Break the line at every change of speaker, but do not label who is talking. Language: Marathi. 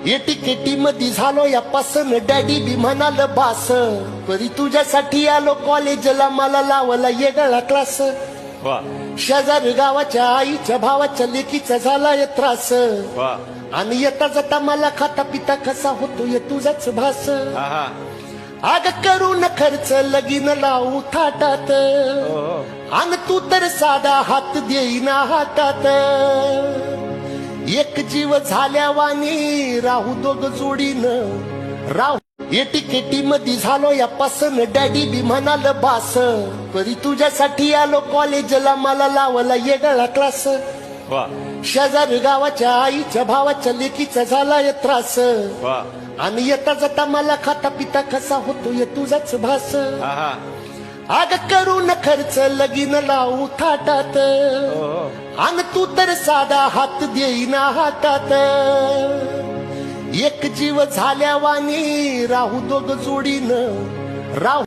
एटीकेटी मध्ये झालो या पासन डॅडी बी म्हणाल बास परी तुझ्यासाठी आलो कॉलेजला मला लावला येगळा क्लास शेजार गावाच्या आईच्या भावाच्या लेकीचा झालाय त्रास आणि येता जाता मला खाता पिता कसा होतोय तुझाच भास आग करून खर्च लगीन लावू थाटात आणि तू तर साधा हात देईना हातात एक जीव झाल्या वाणी राहू दोघ जोडीनं राहू एटीकेटी मध्ये झालो या पासन डॅडी बी म्हणाल बास परी तुझ्यासाठी आलो कॉलेजला मला लावला येगळा क्लास शेजार गावाच्या आईच्या भावाच्या लेकीचा झालाय त्रास आणि येता जाता मला खाता पिता कसा होतोय तुझाच भास आग करून खर्च लगीन लावू थाटात आणि तू तर साधा हात देईना हातात एक जीव झाल्या वाणी राहू दोघ जोडीनं राहू